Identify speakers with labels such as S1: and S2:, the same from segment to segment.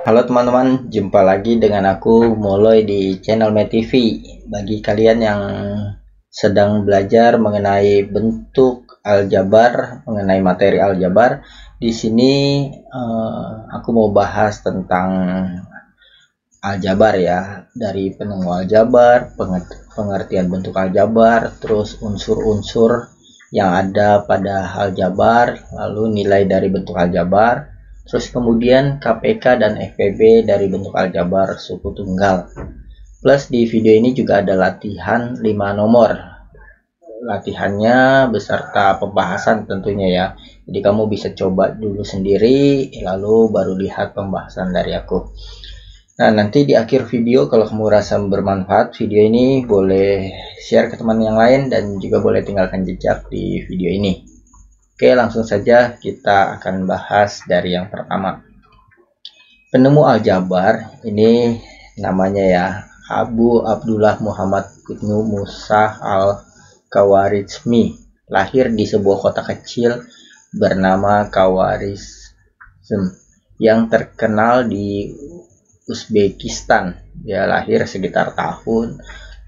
S1: Halo teman-teman, jumpa lagi dengan aku Moloy di channel MeTV. Bagi kalian yang sedang belajar mengenai bentuk aljabar, mengenai materi aljabar, di sini aku mau bahas tentang aljabar ya, dari penemu aljabar, pengertian bentuk aljabar, terus unsur-unsur yang ada pada aljabar, lalu nilai dari bentuk aljabar. Terus kemudian KPK dan FPB dari bentuk aljabar suku tunggal. Plus di video ini juga ada latihan 5 nomor. Latihannya beserta pembahasan tentunya ya. Jadi kamu bisa coba dulu sendiri, lalu baru lihat pembahasan dari aku. Nah, nanti di akhir video kalau kamu rasa bermanfaat video ini, boleh share ke teman yang lain dan juga boleh tinggalkan jejak di video ini. Oke, langsung saja kita akan bahas dari yang pertama. Penemu aljabar ini namanya ya, Abu Abdullah Muhammad Ibnu Musa al-Khawarizmi. Lahir di sebuah kota kecil bernama Khawarizm yang terkenal di Uzbekistan. Dia lahir sekitar tahun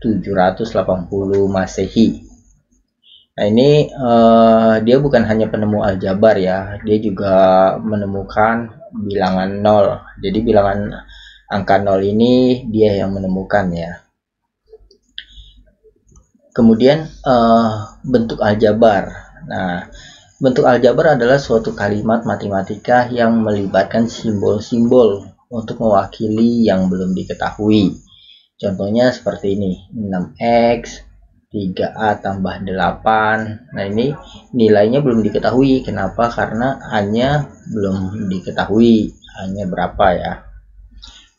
S1: 780 Masehi. Nah, ini dia bukan hanya penemu aljabar ya, dia juga menemukan bilangan 0. Jadi bilangan angka 0 ini dia yang menemukan ya. Kemudian bentuk aljabar. Nah, bentuk aljabar adalah suatu kalimat matematika yang melibatkan simbol-simbol untuk mewakili yang belum diketahui. Contohnya seperti ini, 6x 3a tambah 8. Nah, ini nilainya belum diketahui. Kenapa? Karena A-nya belum diketahui, A-nya berapa ya.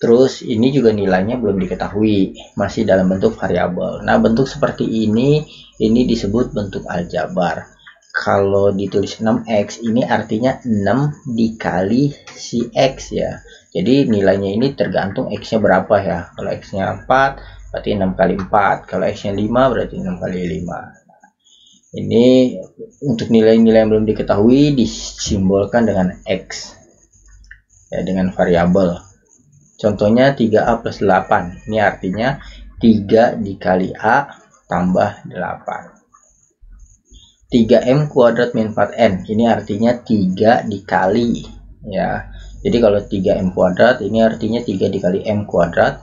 S1: Terus ini juga nilainya belum diketahui, masih dalam bentuk variabel. Nah, bentuk seperti ini disebut bentuk aljabar. Kalau ditulis 6x, ini artinya 6 dikali si x ya. Jadi nilainya ini tergantung x-nya berapa ya. Kalau x-nya 4, berarti 6 kali 4. Kalau x-nya 5, berarti 6 kali 5. Ini untuk nilai-nilai yang belum diketahui disimbolkan dengan x ya, dengan variabel. Contohnya 3a plus 8. Ini artinya 3 dikali a tambah 8. 3m kuadrat min 4n. Ini artinya 3 dikali ya. Jadi kalau 3m kuadrat ini artinya 3 dikali m kuadrat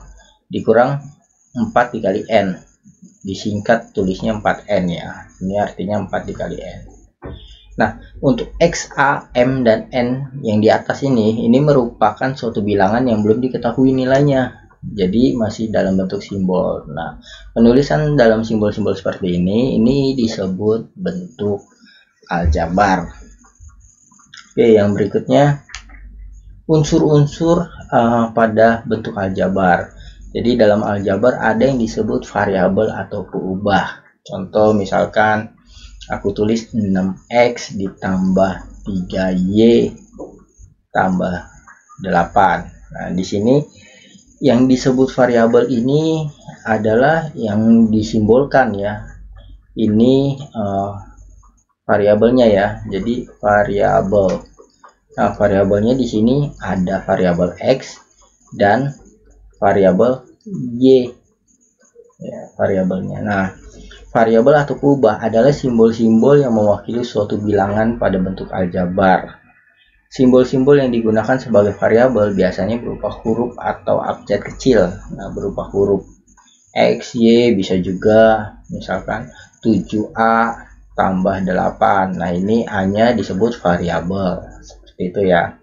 S1: dikurang 4 dikali n. Disingkat tulisnya 4n ya. Ini artinya 4 dikali n. Nah, untuk x, a, m, dan n yang di atas ini merupakan suatu bilangan yang belum diketahui nilainya. Jadi masih dalam bentuk simbol. Nah, penulisan dalam simbol-simbol seperti ini disebut bentuk aljabar. Oke, yang berikutnya unsur-unsur pada bentuk aljabar. Jadi dalam aljabar ada yang disebut variabel atau peubah. Contoh misalkan aku tulis 6x ditambah 3y tambah 8. Nah, di sini yang disebut variabel ini adalah yang disimbolkan ya. Ini variabelnya ya. Jadi variabel. Nah, variabelnya di sini ada variabel x dan variabel y. Ya, variabelnya. Nah, variabel atau peubah adalah simbol-simbol yang mewakili suatu bilangan pada bentuk aljabar. Simbol-simbol yang digunakan sebagai variabel biasanya berupa huruf atau abjad kecil. Nah, berupa huruf x, y, bisa juga misalkan 7a tambah 8. Nah, ini A-nya disebut variabel. Seperti itu ya.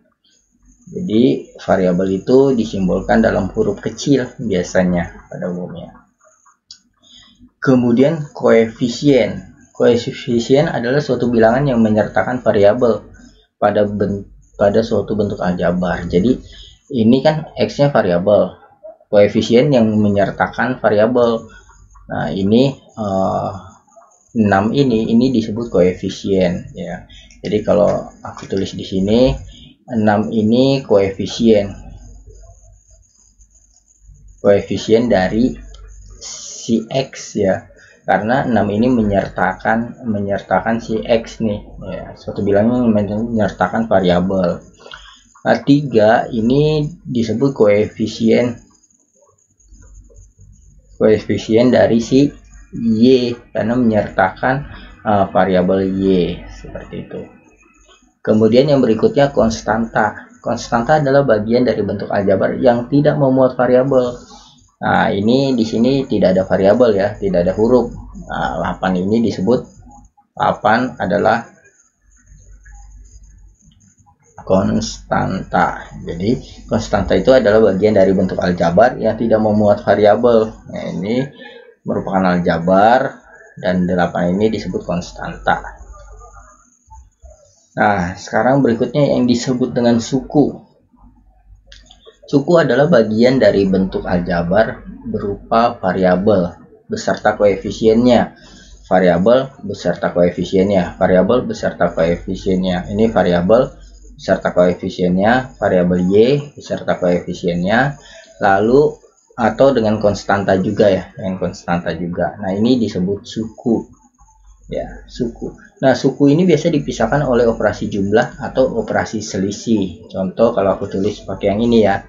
S1: Jadi variabel itu disimbolkan dalam huruf kecil biasanya pada umumnya. Kemudian koefisien. Koefisien adalah suatu bilangan yang menyertakan variabel pada suatu bentuk aljabar. Jadi ini kan x-nya variabel, koefisien yang menyertakan variabel. Nah, ini 6 ini disebut koefisien ya. Jadi kalau aku tulis di sini 6 ini koefisien dari si x ya, karena 6 ini menyertakan si x nih ya, suatu bilangan yang menyertakan variabel. Nah, 3 ini disebut koefisien dari si Y karena menyertakan variabel Y seperti itu. Kemudian yang berikutnya konstanta. Konstanta adalah bagian dari bentuk aljabar yang tidak memuat variabel. Nah, ini di sini tidak ada variabel ya, tidak ada huruf. Nah, 8 ini disebut 8 adalah konstanta. Jadi konstanta itu adalah bagian dari bentuk aljabar yang tidak memuat variabel. Nah, ini merupakan aljabar dan 8 ini disebut konstanta. Nah, sekarang berikutnya yang disebut dengan suku. Suku adalah bagian dari bentuk aljabar berupa variabel beserta koefisiennya. Variabel beserta koefisiennya. Variabel beserta koefisiennya. Ini variabel beserta koefisiennya, variabel Y beserta koefisiennya, lalu atau dengan konstanta juga ya, dengan konstanta juga. Nah, ini disebut suku ya, suku. Nah, suku ini biasa dipisahkan oleh operasi jumlah atau operasi selisih. Contoh kalau aku tulis pakai yang ini ya,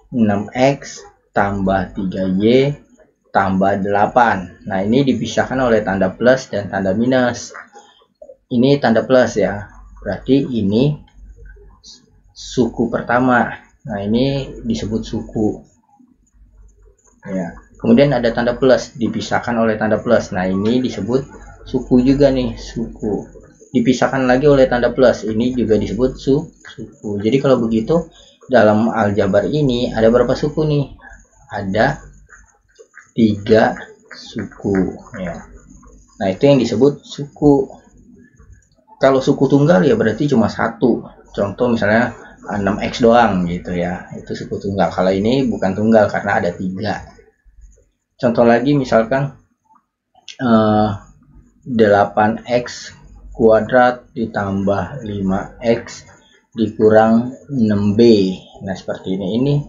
S1: 6x tambah 3y tambah 8. Nah, ini dipisahkan oleh tanda plus dan tanda minus. Ini tanda plus ya, berarti ini suku pertama. Nah, ini disebut suku ya. Kemudian ada tanda plus dipisahkan oleh tanda plus. Nah, ini disebut suku juga nih, suku. Dipisahkan lagi oleh tanda plus. Ini juga disebut suku. Jadi kalau begitu dalam aljabar ini ada berapa suku nih? Ada 3 suku ya. Nah, itu yang disebut suku. Kalau suku tunggal ya berarti cuma satu. Contoh misalnya 6x doang gitu ya, itu suku tunggal. Kalau ini bukan tunggal karena ada 3. Contoh lagi misalkan 8x kuadrat ditambah 5x dikurang 6b. Nah, seperti ini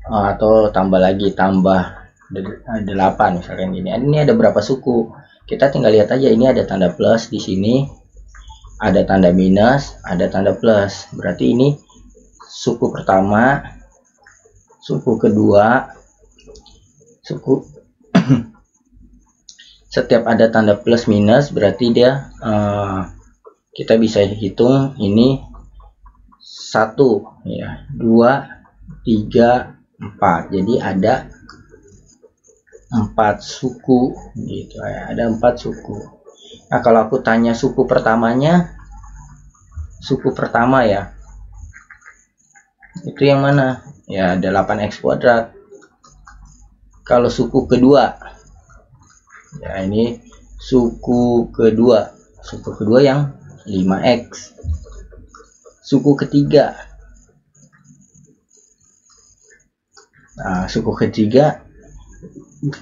S1: atau tambah lagi, tambah 8 misalkan ini. Ini ada berapa suku? Kita tinggal lihat aja, ini ada tanda plus di sini, ada tanda minus, ada tanda plus. Berarti ini suku pertama, suku kedua, suku setiap ada tanda plus minus berarti dia kita bisa hitung ini 1 ya, 2, 3, 4. Jadi ada 4 suku gitu ya, ada 4 suku. Nah, kalau aku tanya suku pertamanya, suku pertama ya, itu yang mana ya, 8x kuadrat. Kalau suku kedua ya, ini suku kedua yang 5x. Suku ketiga, nah, suku ketiga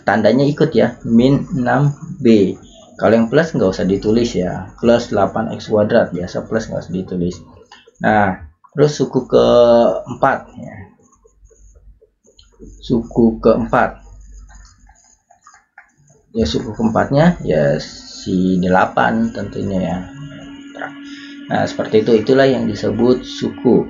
S1: tandanya ikut ya, min 6b. Kalau yang plus nggak usah ditulis ya, plus 8x kuadrat, biasa plus nggak usah ditulis. Nah, terus suku keempat ya, suku keempat ya, suku keempatnya ya si 8 tentunya ya. Nah, seperti itu, itulah yang disebut suku.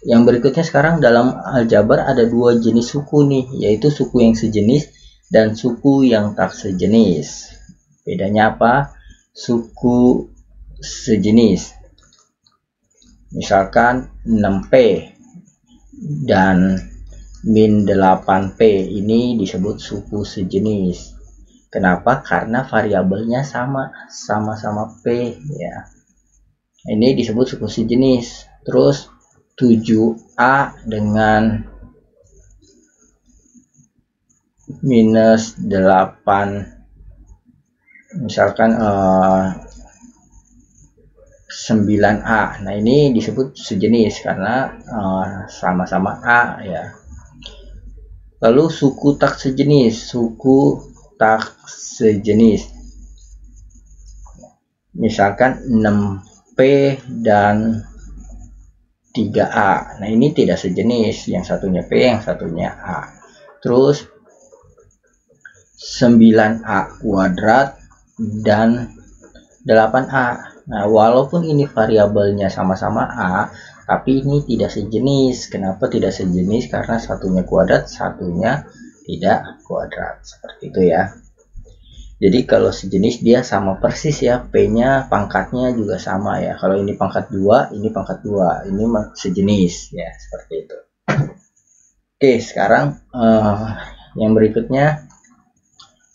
S1: Yang berikutnya sekarang dalam aljabar ada 2 jenis suku nih, yaitu suku yang sejenis dan suku yang tak sejenis. Bedanya apa? Suku sejenis, misalkan 6p dan min 8p, ini disebut suku sejenis. Kenapa? Karena variabelnya sama-sama p ya. Ini disebut suku sejenis. Terus 7a dengan minus 8, misalkan 9a. Nah, ini disebut sejenis karena sama-sama a ya. Lalu suku tak sejenis, misalkan 6p dan 3a. Nah, ini tidak sejenis, yang satunya p, yang satunya a. Terus 9a kuadrat dan 8a. Nah, walaupun ini variabelnya sama-sama A, tapi ini tidak sejenis. Kenapa tidak sejenis? Karena satunya kuadrat, satunya tidak kuadrat. Seperti itu ya. Jadi kalau sejenis dia sama persis ya, P-nya pangkatnya juga sama ya. Kalau ini pangkat 2, ini pangkat 2, ini sejenis ya, seperti itu. Oke, sekarang yang berikutnya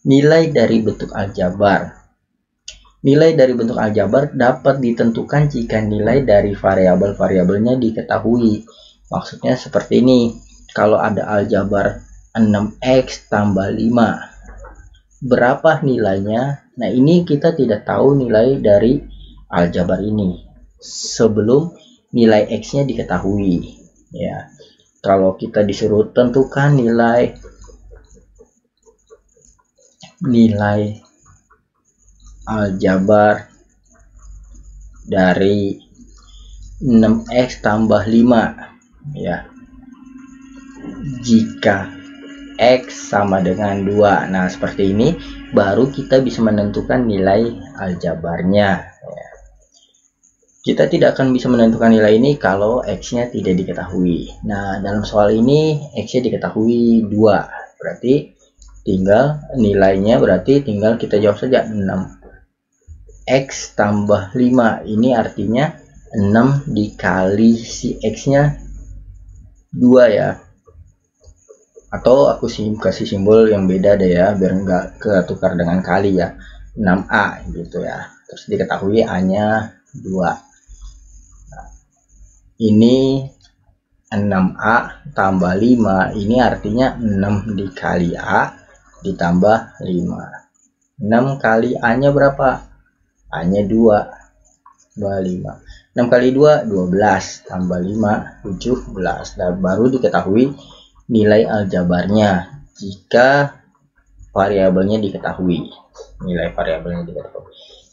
S1: nilai dari bentuk aljabar. Nilai dari bentuk aljabar dapat ditentukan jika nilai dari variabel-variabelnya diketahui. Maksudnya seperti ini. Kalau ada aljabar 6x tambah 5, berapa nilainya? Nah, ini kita tidak tahu nilai dari aljabar ini sebelum nilai x-nya diketahui ya. Kalau kita disuruh tentukan nilai aljabar dari 6x tambah 5 ya, jika X sama dengan 2. Nah, seperti ini baru kita bisa menentukan nilai aljabarnya. Kita tidak akan bisa menentukan nilai ini kalau X-nya tidak diketahui. Nah, dalam soal ini X-nya diketahui 2. Berarti tinggal nilainya, berarti tinggal kita jawab saja 6X tambah 5. Ini artinya 6 dikali si X-nya 2 ya. Atau aku kasih simbol yang beda deh ya, biar nggak ketukar dengan kali ya, 6A gitu ya. Terus diketahui A-nya 2. Nah, ini 6A tambah 5, ini artinya 6 dikali A ditambah 5. 6 kali A-nya berapa? A-nya 2 tambah 5. 6 kali 2, 12 tambah 5, 17. Dan baru diketahui nilai aljabarnya jika variabelnya diketahui.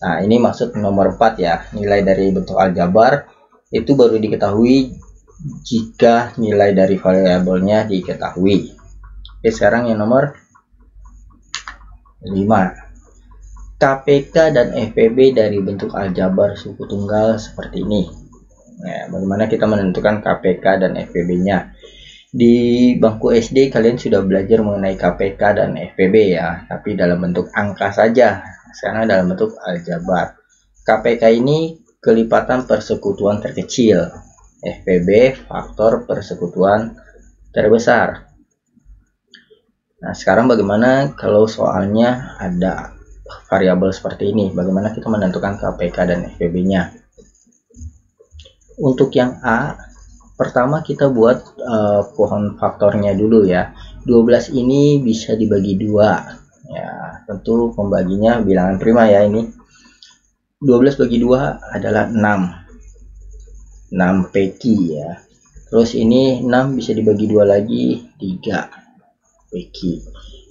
S1: Nah, ini maksud nomor 4 ya. Nilai dari bentuk aljabar itu baru diketahui jika nilai dari variabelnya diketahui. Oke, sekarang yang nomor 5. KPK dan FPB dari bentuk aljabar suku tunggal seperti ini. Nah, bagaimana kita menentukan KPK dan FPB-nya? Di bangku SD kalian sudah belajar mengenai KPK dan FPB ya, tapi dalam bentuk angka saja. Sekarang dalam bentuk aljabar. KPK ini kelipatan persekutuan terkecil, FPB faktor persekutuan terbesar. Nah, sekarang bagaimana kalau soalnya ada variabel seperti ini? Bagaimana kita menentukan KPK dan FPB-nya? Untuk yang A, pertama kita buat pohon faktornya dulu ya. 12 ini bisa dibagi 2 ya, tentu pembaginya bilangan prima ya. Ini 12 bagi 2 adalah 6 peki ya. Terus ini 6 bisa dibagi 2 lagi, 3 peki.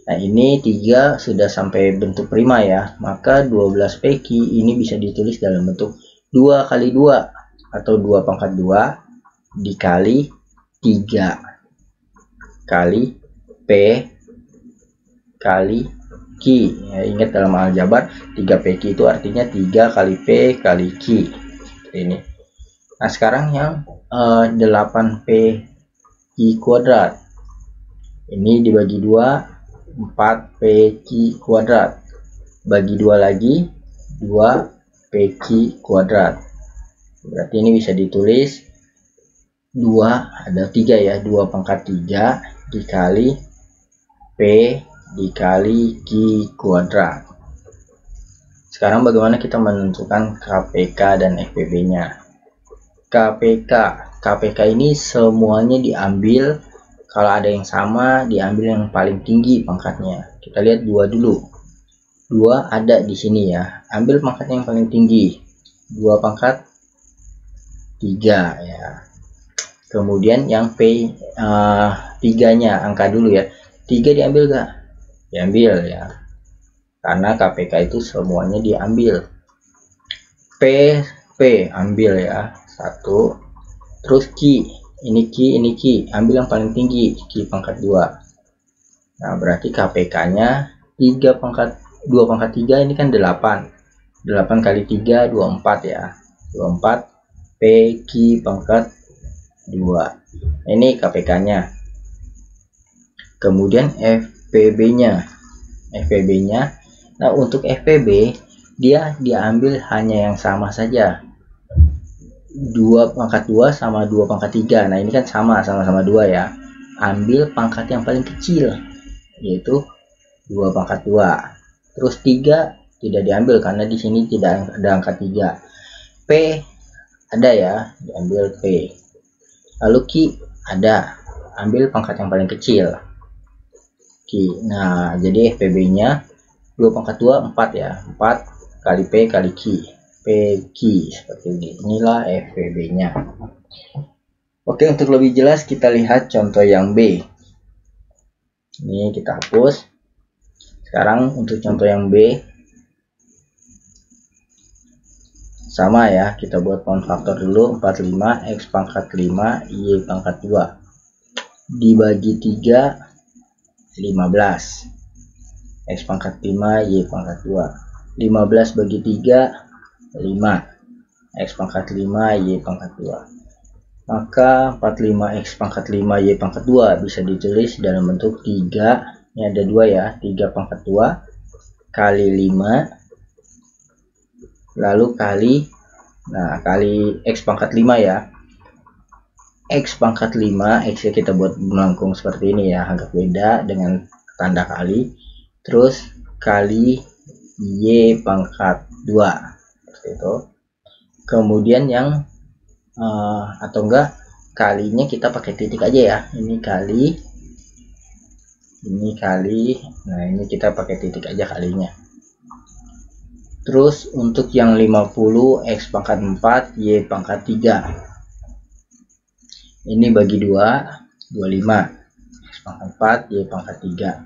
S1: Nah, ini 3 sudah sampai bentuk prima ya, maka 12 peki ini bisa ditulis dalam bentuk 2 kali 2 atau 2 pangkat 2 dikali 3 kali P kali Q ya. Ingat dalam aljabar 3PQ itu artinya 3 kali P kali Q ini. Nah, sekarang yang 8PQ kuadrat ini dibagi 2, 4PQ kuadrat, bagi 2 lagi, 2PQ kuadrat. Berarti ini bisa ditulis 2 ada 3 ya, 2 pangkat 3 dikali P dikali Q kuadrat. Sekarang bagaimana kita menentukan KPK dan FPB nya? KPK ini semuanya diambil, kalau ada yang sama diambil yang paling tinggi pangkatnya. Kita lihat 2 dulu. 2 ada di sini ya, ambil pangkatnya yang paling tinggi, 2 pangkat 3 ya. Kemudian yang P 3-nya angka dulu ya. 3 diambil gak? Diambil ya. Karena KPK itu semuanya diambil. P ambil ya. 1. Terus Q. Ini Q. Ambil yang paling tinggi. Q pangkat 2. Nah, berarti KPK-nya 2 pangkat 3 ini kan 8. 8 kali 3 24 ya. 24 P Q pangkat 2. Ini KPK-nya. Kemudian FPB-nya. Nah, untuk FPB dia diambil hanya yang sama saja. 2 pangkat 2 sama 2 pangkat 3. Nah, ini kan sama-sama 2 ya. Ambil pangkat yang paling kecil, yaitu 2 pangkat 2. Terus 3 tidak diambil karena di sini tidak ada angka 3. P ada ya, diambil P. Lalu Q ada, ambil pangkat yang paling kecil, Q. Nah, jadi FPB-nya 2 pangkat 2 4 ya. 4 kali P kali Q. P Q seperti ini. Inilah FPB-nya. Oke, untuk lebih jelas kita lihat contoh yang B. Ini kita hapus. Sekarang untuk contoh yang B sama ya, kita buat pound faktor dulu. 45 X pangkat 5 Y pangkat 2 dibagi 3 15 X pangkat 5 Y pangkat 2. 15 bagi 3 5 X pangkat 5 Y pangkat 2. Maka 45 X pangkat 5 Y pangkat 2 bisa ditulis dalam bentuk 3. Ini ada 2 ya, 3 pangkat 2 kali 5 lalu kali X pangkat 5 ya. X pangkat 5, X nya kita buat melengkung seperti ini ya, agak beda dengan tanda kali. Terus kali Y pangkat 2 seperti itu. Kemudian yang atau enggak kalinya kita pakai titik aja ya. Ini kali, nah ini kita pakai titik aja kalinya. Terus untuk yang 50 X pangkat 4 Y pangkat 3 ini bagi 2 25 X pangkat 4 Y pangkat 3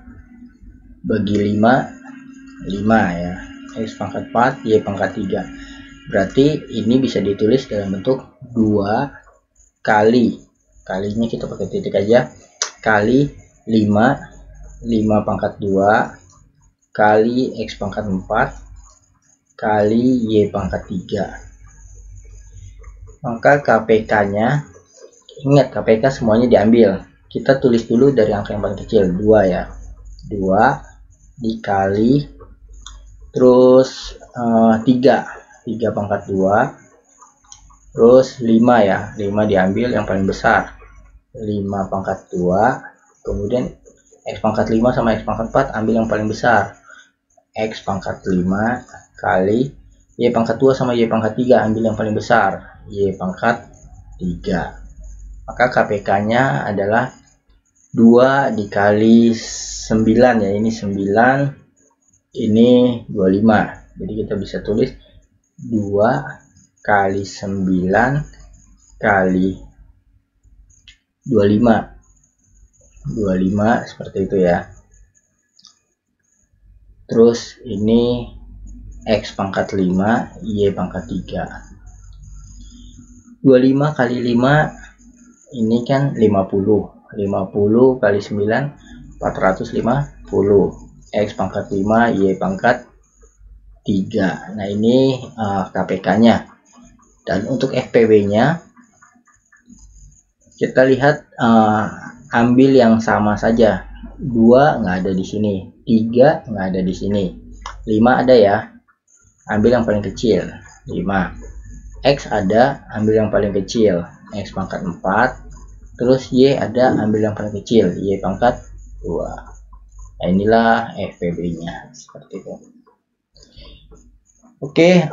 S1: bagi 5 5 ya, X pangkat 4 Y pangkat 3. Berarti ini bisa ditulis dalam bentuk 2 kalinya kita pakai titik aja, kali 5 pangkat 2 kali X pangkat 4 kali Y pangkat 3. Maka KPK-nya, ingat KPK semuanya diambil. Kita tulis dulu dari angka yang paling kecil, 2 ya. 2 dikali terus 3 pangkat 2 terus 5 ya. 5 diambil yang paling besar. 5 pangkat 2, kemudian X pangkat 5 sama X pangkat 4 ambil yang paling besar. X pangkat 5 kali Y pangkat 2 sama Y pangkat 3 ambil yang paling besar, Y pangkat 3. Maka KPK-nya adalah 2 dikali 9 ya, ini 9, ini 25. Jadi kita bisa tulis 2 kali 9 kali 25 seperti itu ya. Terus ini X pangkat 5 Y pangkat 3. 25 kali 5 ini kan 50 kali 9 450 X pangkat 5 Y pangkat 3. Nah ini KPK-nya. Dan untuk FPB-nya kita lihat ambil yang sama saja. 2 nggak ada di sini, 3 nggak ada di sini, 5 ada ya, ambil yang paling kecil 5. X ada, ambil yang paling kecil X pangkat 4. Terus Y ada, ambil yang paling kecil Y pangkat 2. Nah inilah FPB-nya seperti itu. Oke,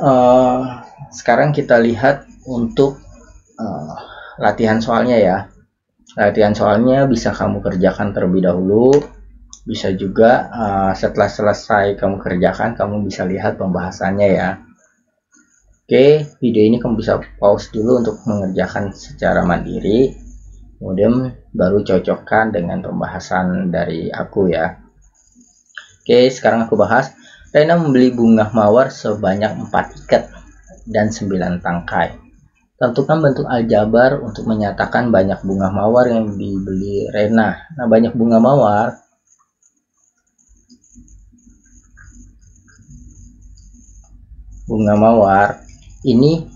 S1: sekarang kita lihat untuk latihan soalnya ya. Latihan soalnya bisa kamu kerjakan terlebih dahulu, bisa juga setelah selesai kamu kerjakan kamu bisa lihat pembahasannya ya. Oke, video ini kamu bisa pause dulu untuk mengerjakan secara mandiri, kemudian baru cocokkan dengan pembahasan dari aku ya. Oke, sekarang aku bahas. Rena membeli bunga mawar sebanyak 4 ikat dan 9 tangkai. Tentukan bentuk aljabar untuk menyatakan banyak bunga mawar yang dibeli Rena. Nah, banyak bunga mawar bunga mawar ini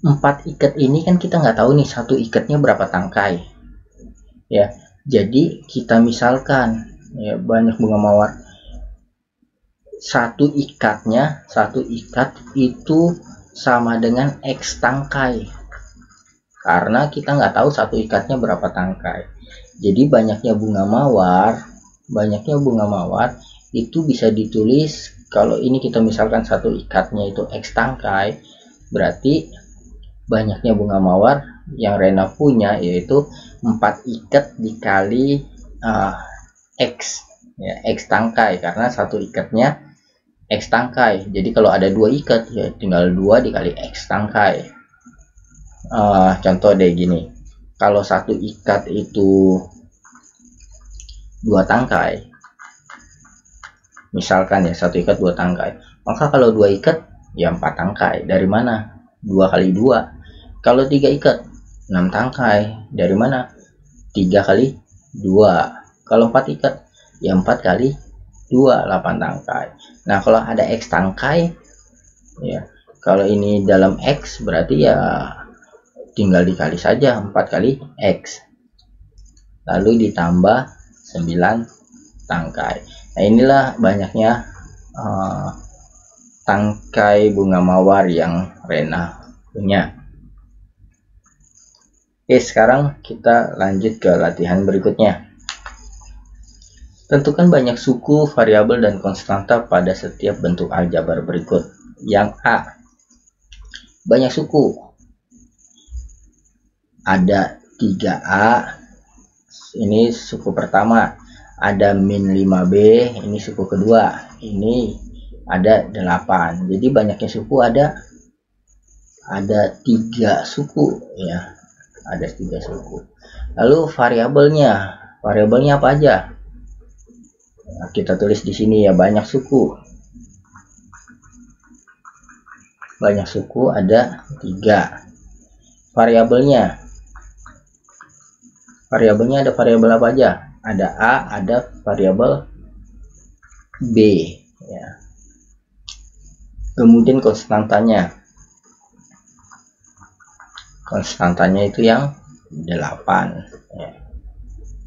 S1: 4 ikat ini kan kita nggak tahu nih satu ikatnya berapa tangkai ya. Jadi kita misalkan ya, banyak bunga mawar, satu ikat itu sama dengan X tangkai, karena kita nggak tahu satu ikatnya berapa tangkai. Jadi banyaknya bunga mawar itu bisa ditulis, kalau ini kita misalkan satu ikatnya itu X tangkai, berarti banyaknya bunga mawar yang Rena punya yaitu 4 ikat dikali X ya, X tangkai, karena satu ikatnya X tangkai. Jadi kalau ada 2 ikat ya tinggal 2 dikali X tangkai. Contoh deh gini, kalau satu ikat itu 2 tangkai, misalkan ya satu ikat 2 tangkai, maka kalau 2 ikat ya 4 tangkai. Dari mana? 2 kali 2. Kalau 3 ikat 6 tangkai. Dari mana? 3 kali 2. Kalau 4 ikat ya 4 kali 2, 8 tangkai. Nah kalau ada X tangkai ya, kalau ini dalam X berarti ya tinggal dikali saja 4 kali X, lalu ditambah 9 tangkai. Nah inilah banyaknya tangkai bunga mawar yang Rena punya. Oke, sekarang kita lanjut ke latihan berikutnya. Tentukan banyak suku, variabel, dan konstanta pada setiap bentuk aljabar berikut. Yang A, banyak suku. Ada 3A, ini suku pertama. Ada min 5B, ini suku kedua. Ini ada 8. Jadi banyaknya suku ada 3 suku ya. Ada 3 suku. Lalu variabelnya apa aja? Nah, kita tulis di sini ya, banyak suku. Banyak suku ada 3. Variabelnya ada variabel apa aja? Ada A, ada variabel B ya. Kemudian konstantanya itu yang 8 ya.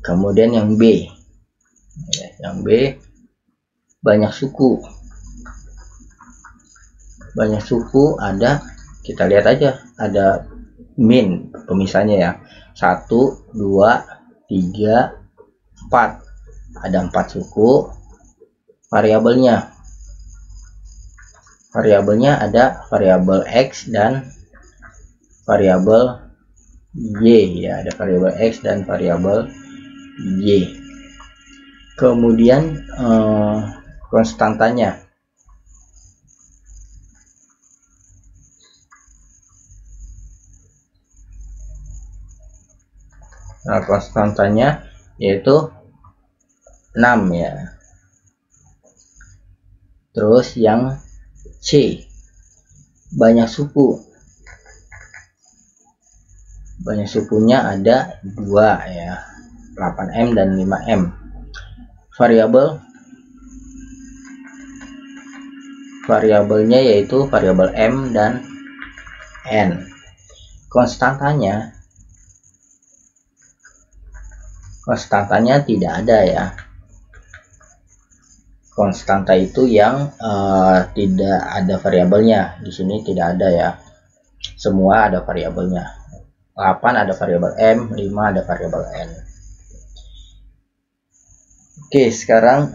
S1: Kemudian yang B ya, yang B banyak suku ada, kita lihat aja, ada min pemisahnya ya, 1, 2, 3, 4. Ada 4 suku. Variabelnya ada variabel X dan variabel Y ya, ada variabel X dan variabel Y. Kemudian konstantanya yaitu 6 ya. Terus yang C, banyak sukunya ada 2 ya, 8M dan 5M. Variabelnya yaitu variabel M dan N. Konstantanya tidak ada ya. Konstanta itu yang tidak ada variabelnya. Di sini tidak ada ya. Semua ada variabelnya. 8 ada variabel M, 5 ada variabel N. Oke, sekarang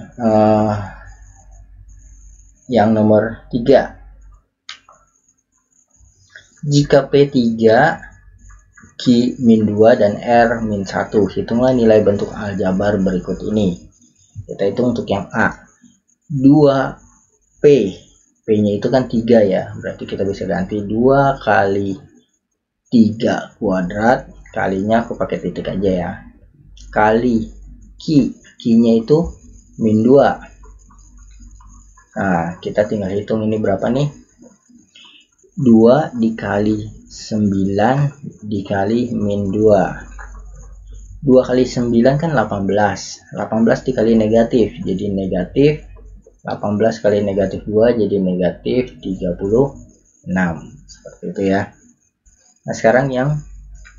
S1: yang nomor 3. Jika P3, Q min 2 dan R min 1, hitunglah nilai bentuk aljabar berikut ini. Kita hitung untuk yang A. 2P, P-nya itu kan 3 ya, berarti kita bisa ganti 2 kali 3 kuadrat, kalinya aku pakai titik aja ya, kali Q-nya itu min 2. Nah, kita tinggal hitung ini berapa nih? 2 dikali 9 dikali min 2. 2 kali 9 kan 18. 18 dikali negatif, jadi negatif 18 kali negatif 2 jadi negatif 36. Seperti itu ya. Nah sekarang yang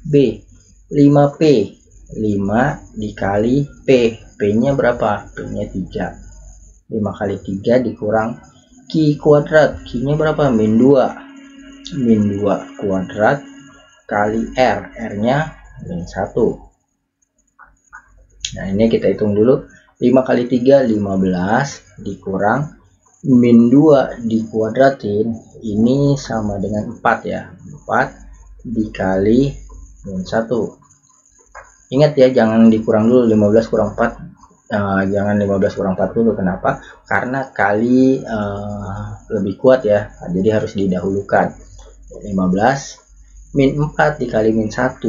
S1: B, 5P. 5 dikali P. P-nya berapa? P-nya 3. 5 kali 3 dikurang Q kuadrat. Q-nya berapa? Min 2. Min 2 kuadrat kali R. R-nya min 1. Nah ini kita hitung dulu. 5 kali 3 15 dikurang min 2 dikuadratin. Ini sama dengan 4 ya. 4 dikali min 1. Ingat ya, jangan dikurang dulu. 15 kurang 4. Jangan 15 kurang 4 dulu. Kenapa? Karena kali lebih kuat ya. Nah, jadi harus didahulukan. 15 min 4 dikali min 1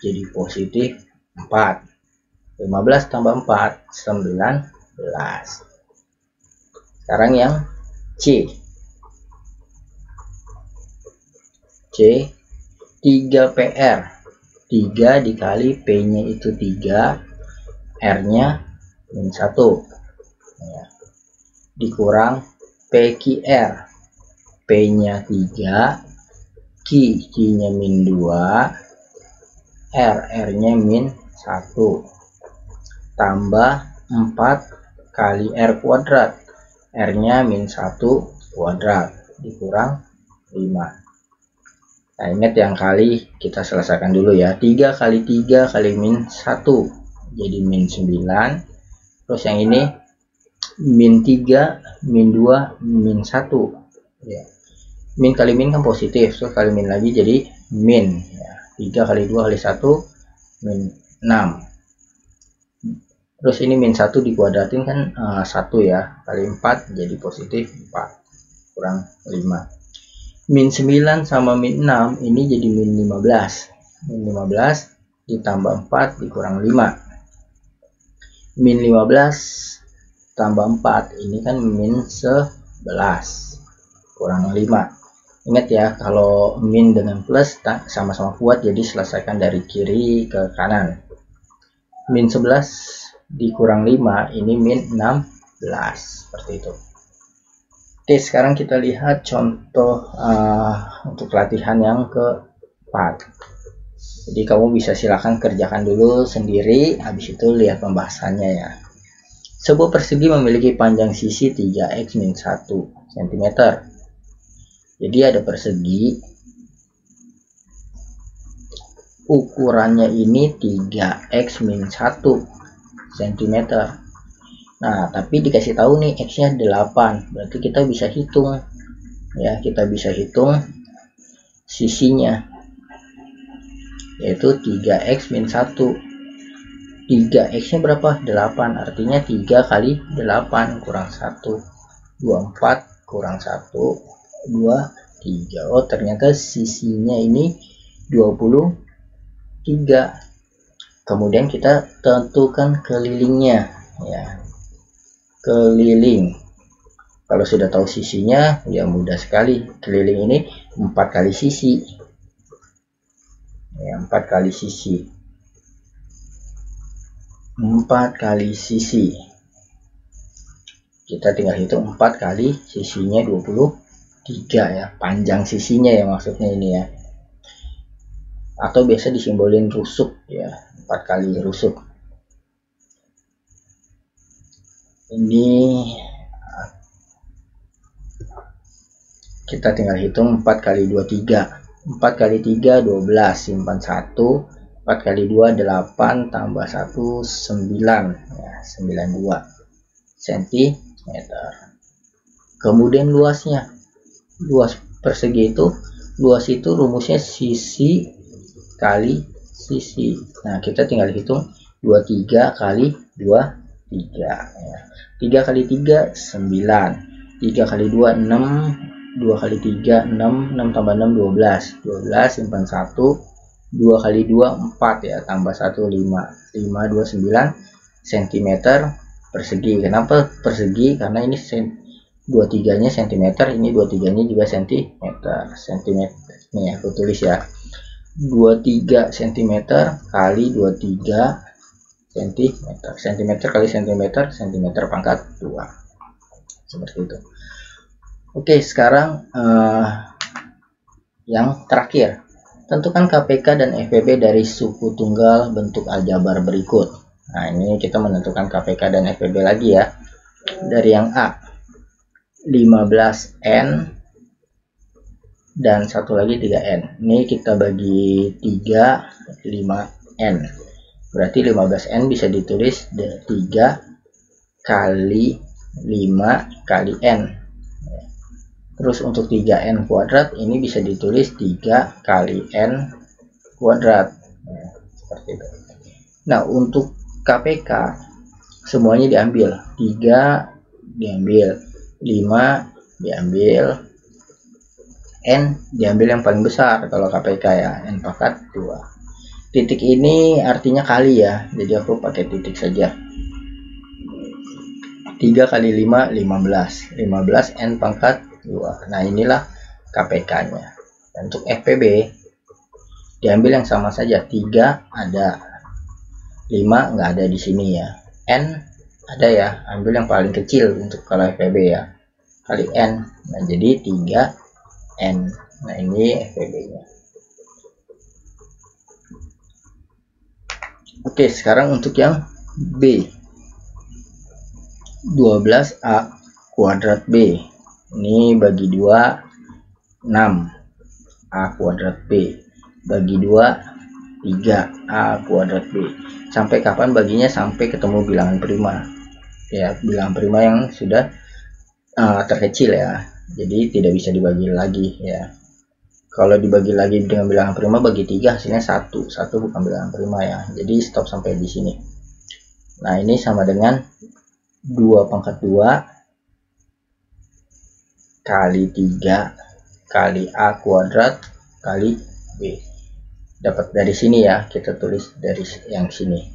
S1: jadi positif 4. 15 tambah 4 19. Sekarang yang C. 3 PR. 3 dikali P-nya itu 3, R-nya min 1 ya. Dikurang PQR. P-nya 3, Q-nya min 2, R-nya min 1, tambah 4 kali R kuadrat. R-nya min 1 kuadrat dikurang 5. Nah ingat yang kali kita selesaikan dulu ya. 3 kali 3 kali min 1 jadi min 9. Terus yang ini min 3 min 2 min 1 ya. Min kali min kan positif, terus kali min lagi jadi min ya. 3 kali 2 kali 1 min 6. Terus ini min 1 dikuadratin kan 1 ya, kali 4 jadi positif 4 kurang 5. Min 9 sama min 6 ini jadi min 15. Min 15 ditambah 4 dikurang 5. Min 15 tambah 4 ini kan min 11 kurang 5. Ingat ya, kalau min dengan plus sama-sama kuat, jadi selesaikan dari kiri ke kanan. Min 11 dikurang 5 ini min 16. Seperti itu. Oke, sekarang kita lihat contoh untuk latihan yang keempat. Jadi kamu bisa silahkan kerjakan dulu sendiri, habis itu lihat pembahasannya ya. Sebuah persegi memiliki panjang sisi 3x-1 cm. Jadi ada persegi, ukurannya ini 3x-1 cm. Nah, tapi dikasih tahu nih X-nya 8. Berarti kita bisa hitung. Ya, kita bisa hitung sisinya. Yaitu 3x min 1. 3x-nya berapa? 8. Artinya 3 kali 8 kurang 1. 24 kurang 1. 2, 3. Oh, ternyata sisinya ini 23. Kemudian kita tentukan kelilingnya. Ya. Keliling, kalau sudah tahu sisinya ya mudah sekali. Keliling ini 4 kali sisi ya, 4 kali sisi, 4 kali sisi. Kita tinggal hitung 4 kali sisinya 23 ya, panjang sisinya ya maksudnya ini ya, atau biasa disimbolin rusuk ya, 4 kali rusuk. Ini kita tinggal hitung 4 kali 2 3. 4 kali 3 12, simpan 1. 4 kali 2 8 tambah 1 9 ya, 92 cm. Kemudian luasnya, luas persegi itu, luas itu rumusnya sisi kali sisi. Nah kita tinggal hitung 23 kali 2 3 ya. 3 kali 3 9, 3 kali 2 6, 2 kali 3 6, 6 tambah 6 12, 12 simpan 1, 2 kali 2 4 ya, tambah 1 5, 5 2 9 cm persegi. Kenapa persegi? Karena ini 23 nya cm, ini 23 nya juga cm. Nih aku tulis ya, 23 cm kali 23 cm, cm kali cm, cm pangkat 2. seperti itu. Oke, sekarang yang terakhir, tentukan KPK dan FPB dari suku tunggal bentuk aljabar berikut. Nah, ini kita menentukan KPK dan FPB lagi ya. Dari yang A, 15N dan satu lagi 3N. Ini kita bagi 3, 5N. Berarti 15N bisa ditulis 3 kali 5 kali N. Terus untuk 3N kuadrat ini bisa ditulis 3 kali N kuadrat. Seperti itu. Nah, untuk KPK semuanya diambil. 3 diambil, 5 diambil, N diambil yang paling besar kalau KPK ya, N pangkat 2. Titik ini artinya kali ya, jadi aku pakai titik saja. 3 kali 5, 15. 15 N pangkat 2. Nah, inilah KPK-nya. Untuk FPB diambil yang sama saja. 3 ada, 5 nggak ada di sini ya. N ada ya, ambil yang paling kecil untuk kalau FPB ya, kali N. Nah, jadi 3N. Nah, ini FPB-nya. Oke, sekarang untuk yang B, 12A kuadrat B. Ini bagi 2, 6. A kuadrat B. Bagi 2, 3. A kuadrat B. Sampai kapan baginya? Sampai ketemu bilangan prima. Ya, bilangan prima yang sudah terkecil ya. Jadi tidak bisa dibagi lagi ya. Kalau dibagi lagi dengan bilangan prima bagi 3 hasilnya 1. 1 bukan bilangan prima ya. Jadi stop sampai di sini. Nah, ini sama dengan 2 pangkat 2 kali 3 kali A kuadrat kali B. Dapat dari sini ya, kita tulis dari yang sini.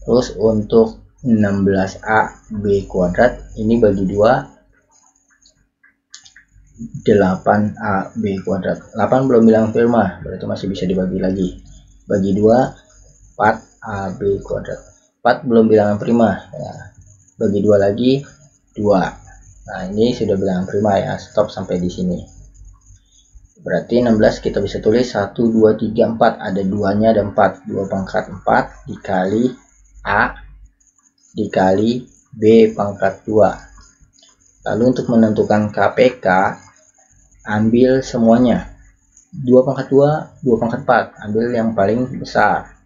S1: Terus untuk 16A B kuadrat ini bagi 2, 8A B kuadrat. 8 belum bilangan prima, berarti masih bisa dibagi lagi. Bagi 2, 4A B kuadrat. 4 belum bilangan prima ya. Bagi 2 lagi, 2. Nah, ini sudah bilangan prima ya, stop sampai di sini. Berarti 16 kita bisa tulis 1, 2, 3, 4. Ada 2-nya, ada 4. 2 pangkat 4 dikali A dikali B pangkat 2. Lalu untuk menentukan KPK, ambil semuanya. 2 pangkat 2, 2 pangkat 4. Ambil yang paling besar.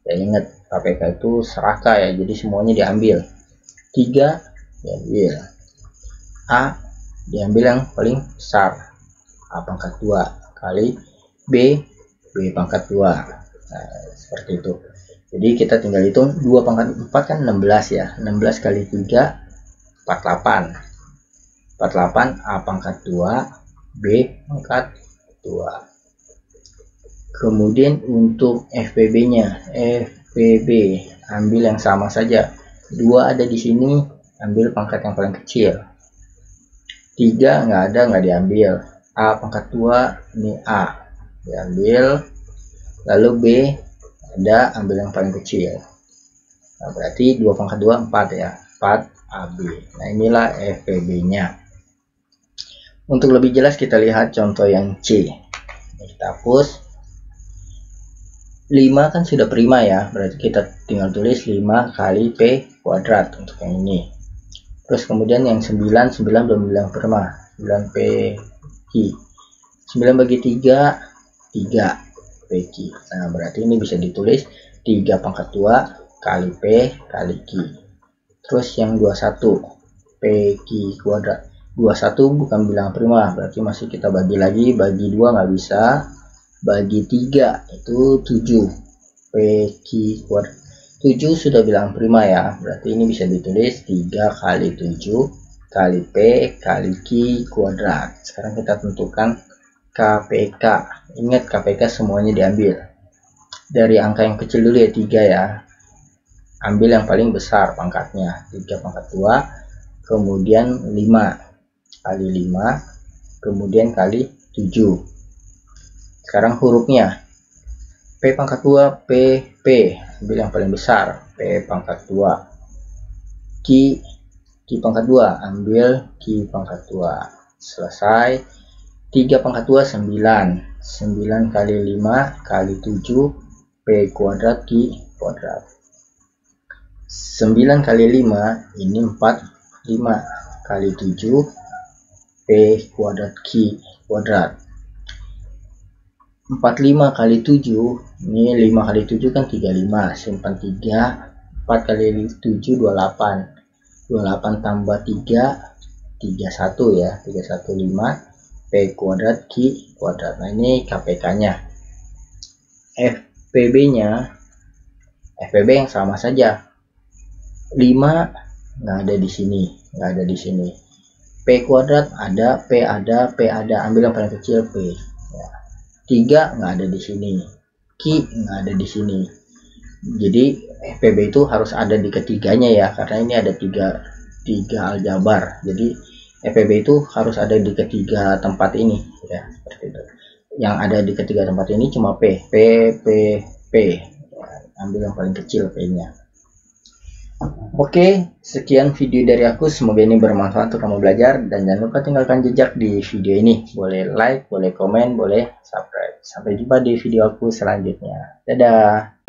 S1: Ya, ingat KPK itu serakah ya, jadi semuanya diambil. 3 diambil, A diambil yang paling besar, A pangkat 2 kali B pangkat 2. Nah, seperti itu. Jadi kita tinggal hitung 2 pangkat 4 kan 16 ya. 16 kali 3, 48. 48 A pangkat 2 B pangkat 2. Kemudian untuk FPB-nya, FPB ambil yang sama saja. 2 ada di sini, ambil pangkat yang paling kecil. 3 nggak ada, nggak diambil. A pangkat 2 ini A diambil. Lalu B ada, ambil yang paling kecil. Nah, berarti 2 pangkat 2 4 ya, 4 AB. Nah, inilah FPB-nya. Untuk lebih jelas kita lihat contoh yang C. Ini kita hapus. 5 kan sudah prima ya, berarti kita tinggal tulis 5 kali P kuadrat untuk yang ini. Terus kemudian yang 9 belum bilang prima, 9 PQ. 9 bagi 3, 3 PQ. Nah, berarti ini bisa ditulis 3 pangkat 2 kali P kali Q. Terus yang 21 PQ kuadrat. 21 bukan bilangan prima, berarti masih kita bagi lagi, bagi 2 nggak bisa. Bagi 3 itu 7 PQ kuadrat. 7 sudah bilangan prima ya, berarti ini bisa ditulis 3 kali 7 kali P kali Q kuadrat. Sekarang kita tentukan KPK. Ingat KPK semuanya diambil. Dari angka yang kecil dulu ya, 3 ya. Ambil yang paling besar pangkatnya, 3 pangkat 2, kemudian 5 kali 5, kemudian kali 7. Sekarang hurufnya, P pangkat 2, P, ambil yang paling besar, P pangkat 2, Q Q pangkat 2, ambil Q pangkat 2. Selesai. 3 pangkat 2 9. 9 kali 5 kali 7 P kuadrat Q kuadrat. 9 kali 5 ini 45 kali 7 P kuadrat Q kuadrat. 45 kali 7 ini 5 kali 7 kan 35, simpan 3. 4 kali 7 28. 28 tambah 3 31 ya, 315 P kuadrat Q kuadrat. Nah ini KPK nya. FPB nya, FPB yang sama saja, 5 nggak ada di sini, nggak ada di sini. P kuadrat ada, P ada, P ada, ambil yang paling kecil P ya. 3 nggak ada di sini, Q nggak ada di sini. Jadi FPB itu harus ada di ketiganya ya, karena ini ada tiga aljabar. Jadi FPB itu harus ada di ketiga tempat ini ya, seperti itu. Yang ada di ketiga tempat ini cuma P ya, ambil yang paling kecil P nya. Oke, sekian video dari aku, semoga ini bermanfaat untuk kamu belajar, dan jangan lupa tinggalkan jejak di video ini. Boleh like, boleh komen, boleh subscribe. Sampai jumpa di video aku selanjutnya. Dadah.